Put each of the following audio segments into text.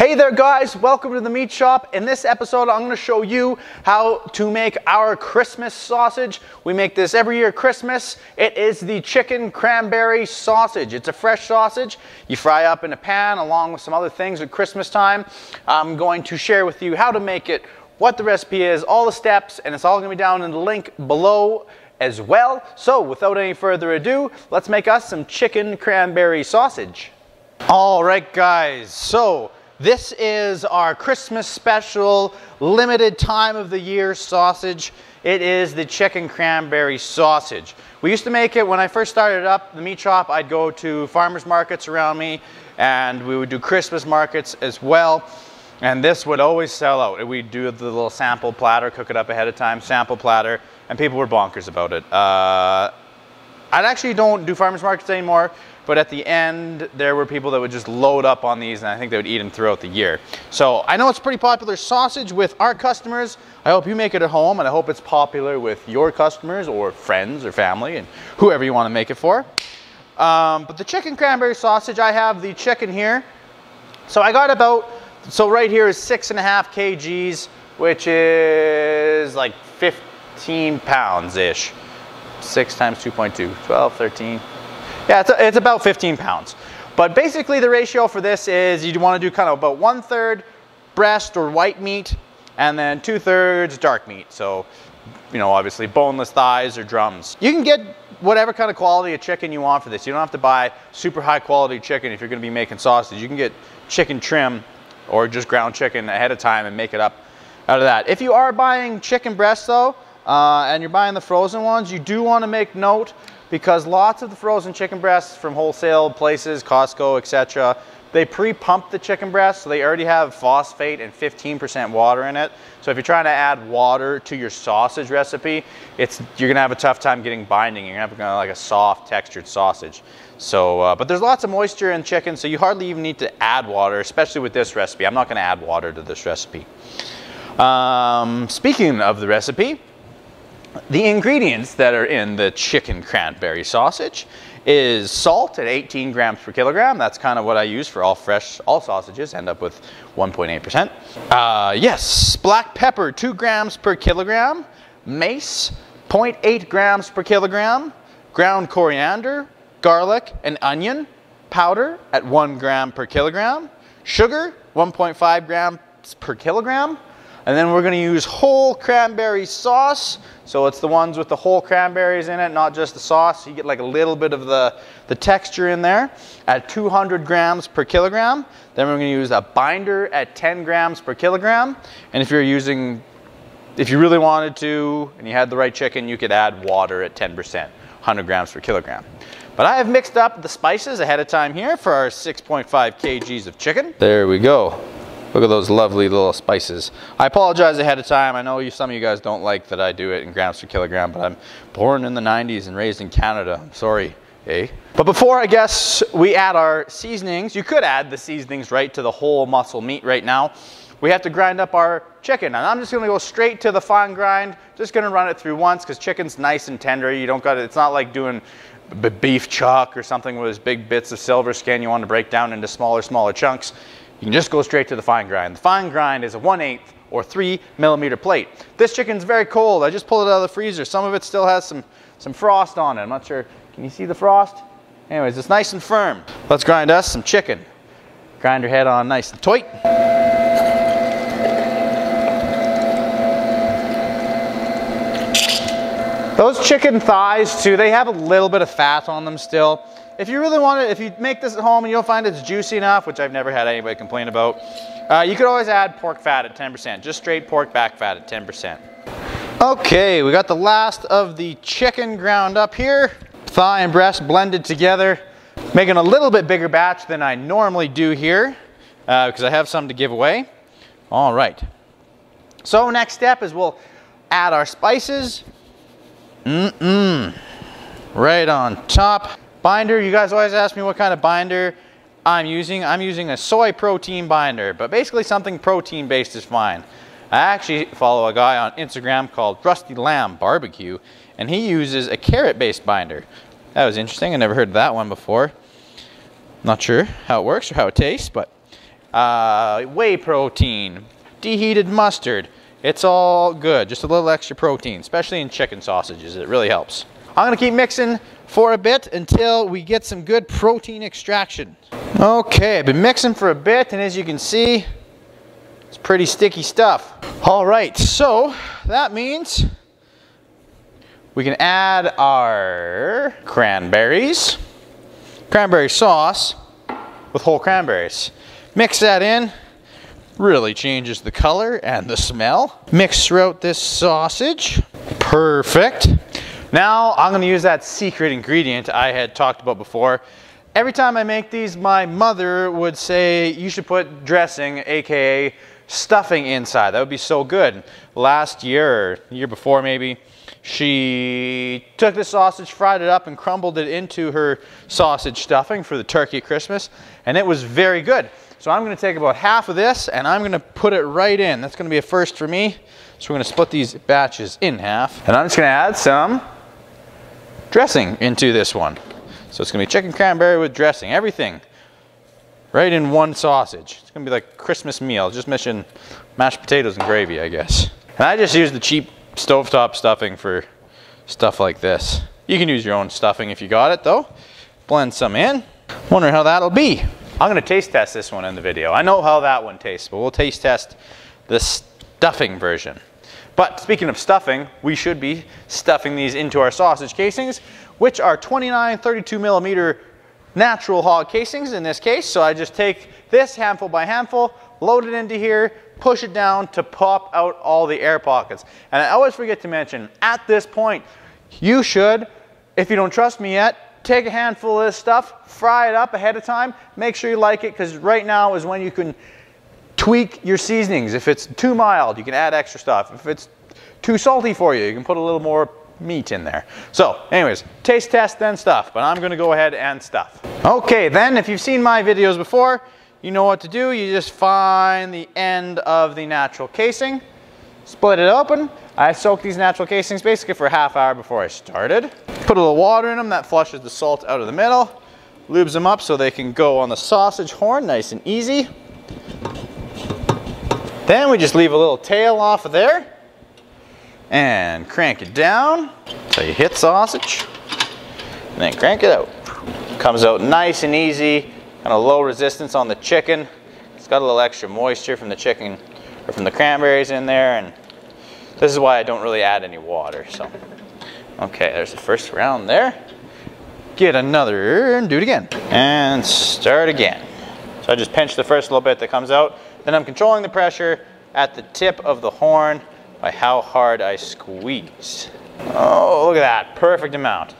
Hey there guys, welcome to the meat shop. In this episode I'm going to show you how to make our Christmas sausage. We make this every year at Christmas. It is the Chicken Cranberry Sausage. It's a fresh sausage. You fry up in a pan along with some other things at Christmas time. I'm going to share with you how to make it, what the recipe is, all the steps, and it's all going to be down in the link below as well. So without any further ado, let's make us some chicken cranberry sausage. All right guys, so this is our Christmas special, limited time of the year sausage. It is the chicken cranberry sausage. We used to make it when I first started up the meat shop. I'd go to farmers markets around me and we would do Christmas markets as well. And this would always sell out. We'd do the little sample platter, cook it up ahead of time, sample platter, and people were bonkers about it. I actually don't do farmers markets anymore. But at the end, there were people that would just load up on these, and I think they would eat them throughout the year. So I know it's pretty popular sausage with our customers. I hope you make it at home, and I hope it's popular with your customers or friends or family and whoever you want to make it for. But the chicken cranberry sausage, I have the chicken here. So I got about, so right here is 6.5 kgs, which is like 15 pounds-ish. 6 times 2.2, 12, 13. Yeah, it's about 15 pounds. But basically the ratio for this is you want to do kind of about 1/3 breast or white meat and then 2/3 dark meat. So, you know, obviously boneless thighs or drums. You can get whatever kind of quality of chicken you want for this. You don't have to buy super high quality chicken if you're going to be making sausage. You can get chicken trim or just ground chicken ahead of time and make it up out of that. If you are buying chicken breasts though, and you're buying the frozen ones, you do want to make note, because lots of the frozen chicken breasts from wholesale places, Costco, etc., they pre-pump the chicken breasts, so they already have phosphate and 15% water in it. So if you're trying to add water to your sausage recipe, you're gonna have a tough time getting binding. You're gonna have like a soft, textured sausage. So, but there's lots of moisture in chicken, so you hardly even need to add water, especially with this recipe. I'm not gonna add water to this recipe. Speaking of the recipe, the ingredients that are in the chicken cranberry sausage is salt at 18 grams per kilogram. That's kind of what I use for all sausages, end up with 1.8%. Yes, black pepper, 2 grams per kilogram. Mace, 0.8 grams per kilogram. Ground coriander, garlic, and onion powder at 1 gram per kilogram. Sugar, 1.5 grams per kilogram. And then we're going to use whole cranberry sauce. So it's the ones with the whole cranberries in it, not just the sauce. You get like a little bit of the texture in there at 200 grams per kilogram. Then we're going to use a binder at 10 grams per kilogram. And if you really wanted to, and you had the right chicken, you could add water at 10%, 100 grams per kilogram. But I have mixed up the spices ahead of time here for our 6.5 kgs of chicken. There we go. Look at those lovely little spices. I apologize ahead of time. I know some of you guys don't like that I do it in grams per kilogram, but I'm born in the 90s and raised in Canada. I'm sorry, eh? But before, I guess, we add our seasonings, you could add the seasonings right to the whole muscle meat right now. We have to grind up our chicken. And I'm just gonna go straight to the fine grind. Just gonna run it through once because chicken's nice and tender. You don't got it. It's not like doing beef chuck or something with big bits of silver skin you want to break down into smaller chunks. You can just go straight to the fine grind. The fine grind is a 1/8 or 3 millimeter plate. This chicken's very cold. I just pulled it out of the freezer. Some of it still has some frost on it. I'm not sure. Can you see the frost? Anyways, it's nice and firm. Let's grind us some chicken. Grind your head on nice and tight. Those chicken thighs too, they have a little bit of fat on them still. If you really want it, if you make this at home and you don't find it's juicy enough, which I've never had anybody complain about, you could always add pork fat at 10%, just straight pork back fat at 10%. Okay, we got the last of the chicken ground up here. Thigh and breast blended together. Making a little bit bigger batch than I normally do here, because I have some to give away. All right. So next step is we'll add our spices. Right on top. Binder, you guys always ask me what kind of binder I'm using. I'm using a soy protein binder, but basically something protein based is fine. I actually follow a guy on Instagram called Rusty Lamb Barbecue, and he uses a carrot based binder. That was interesting. I never heard of that one before. Not sure how it works or how it tastes, but whey protein, deheated mustard. It's all good. Just a little extra protein, especially in chicken sausages. It really helps. I'm gonna keep mixing for a bit until we get some good protein extraction. Okay, I've been mixing for a bit, and as you can see, it's pretty sticky stuff. All right, so that means we can add our cranberries, cranberry sauce with whole cranberries. Mix that in, really changes the color and the smell. Mix throughout this sausage. Perfect. Now I'm gonna use that secret ingredient I had talked about before. Every time I make these, my mother would say, you should put dressing, AKA stuffing inside. That would be so good. Last year, or the year before maybe, she took the sausage, fried it up, and crumbled it into her sausage stuffing for the turkey at Christmas, and it was very good. So I'm gonna take about half of this, and I'm gonna put it right in. That's gonna be a first for me. So we're gonna split these batches in half, and I'm just gonna add some dressing into this one. So it's gonna be chicken cranberry with dressing, everything right in one sausage. It's gonna be like a Christmas meal, just missing mashed potatoes and gravy, I guess. And I just use the cheap stovetop stuffing for stuff like this. You can use your own stuffing if you got it though. Blend some in. Wonder how that'll be. I'm gonna taste test this one in the video. I know how that one tastes, but we'll taste test the stuffing version. But speaking of stuffing, we should be stuffing these into our sausage casings, which are 29 32mm natural hog casings in this case. So I just take this handful by handful, load it into here, push it down to pop out all the air pockets. And I always forget to mention, at this point, you should, if you don't trust me yet, take a handful of this stuff, fry it up ahead of time, make sure you like it, because right now is when you can tweak your seasonings. If it's too mild, you can add extra stuff. If it's too salty for you, you can put a little more meat in there. So anyways, taste test then stuff, but I'm gonna go ahead and stuff. Okay, then if you've seen my videos before, you know what to do. You just find the end of the natural casing, split it open. I soak these natural casings basically for a half hour before I started. Put a little water in them, that flushes the salt out of the middle, lubes them up so they can go on the sausage horn nice and easy. Then we just leave a little tail off of there and crank it down until you hit sausage, and then crank it out. Comes out nice and easy, kind of low resistance on the chicken. It's got a little extra moisture from the chicken, or from the cranberries in there, and this is why I don't really add any water. So, okay, there's the first round there. Get another and do it again, and start again. So I just pinch the first little bit that comes out, then I'm controlling the pressure at the tip of the horn by how hard I squeeze. Oh, look at that, perfect amount.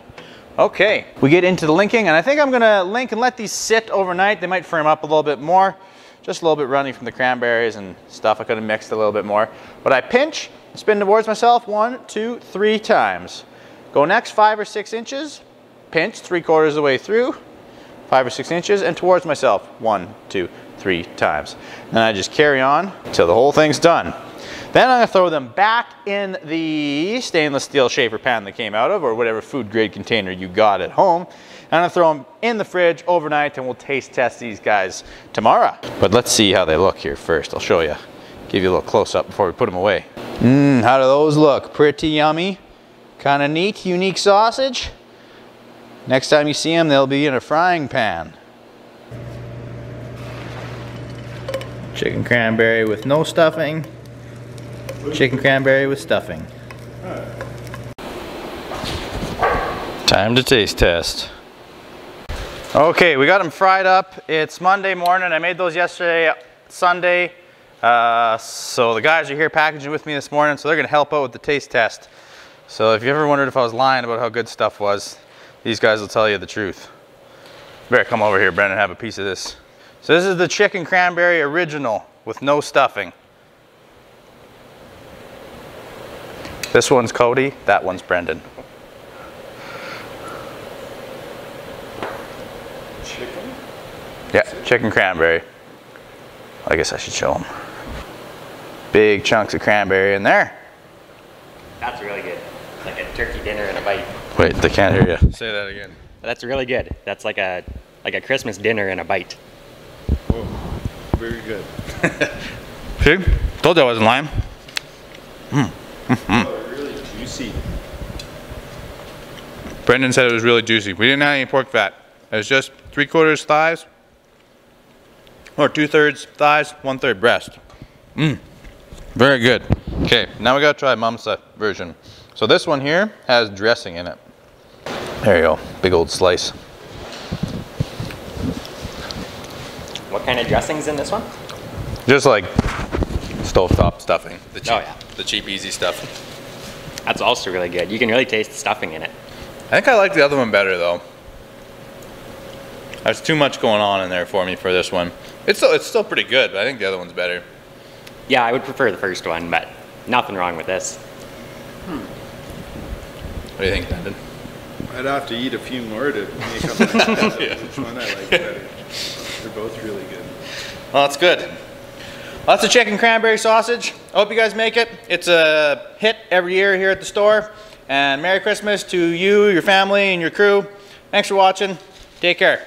Okay, we get into the linking, and I think I'm gonna link and let these sit overnight. They might firm up a little bit more, just a little bit runny from the cranberries and stuff. I could have mixed a little bit more. But I pinch, spin towards myself 1, 2, 3 times. Go next 5 or 6 inches, pinch 3/4 of the way through, 5 or 6 inches, and towards myself 1, 2, 3 times. And I just carry on until the whole thing's done. Then I'm gonna throw them back in the stainless steel shaver pan they came out of, or whatever food grade container you got at home. And I'm gonna throw them in the fridge overnight, and we'll taste test these guys tomorrow. But let's see how they look here first. I'll show you. Give you a little close up before we put them away. How do those look? Pretty yummy. Kind of neat, unique sausage. Next time you see them, they'll be in a frying pan. Chicken cranberry with no stuffing. Chicken cranberry with stuffing. Time to taste test. Okay, we got them fried up. It's Monday morning. I made those yesterday, Sunday. So the guys are here packaging with me this morning, so they're gonna help out with the taste test. So if you ever wondered if I was lying about how good stuff was, these guys will tell you the truth. Better come over here, Brendan, have a piece of this. So this is the chicken cranberry original with no stuffing. This one's Cody, that one's Brendan. Chicken? Yeah, chicken cranberry. I guess I should show them. Big chunks of cranberry in there. That's really good. It's like a turkey dinner in a bite. Wait, they can't hear you. Say that again. That's really good. That's like a Christmas dinner in a bite. Very good. See? Told you I wasn't lying. Oh, really juicy. Brendan said it was really juicy. We didn't have any pork fat. It was just 3/4 thighs, or 2/3 thighs, 1/3 breast. Very good. Okay, now we gotta try Mom's version. So this one here has dressing in it. There you go, big old slice. What kind of dressing's in this one? Just like stovetop stuffing. Oh yeah. The cheap, easy stuff. That's also really good. You can really taste the stuffing in it. I think I like the other one better though. There's too much going on in there for me for this one. It's still pretty good, but I think the other one's better. Yeah, I would prefer the first one, but nothing wrong with this. What do you think, Brendan? I'd have to eat a few more to make up my mind which one I like better. They're both really good. Well, that's good. Lots of chicken cranberry sausage. I hope you guys make it. It's a hit every year here at the store. And Merry Christmas to you, your family, and your crew. Thanks for watching. Take care.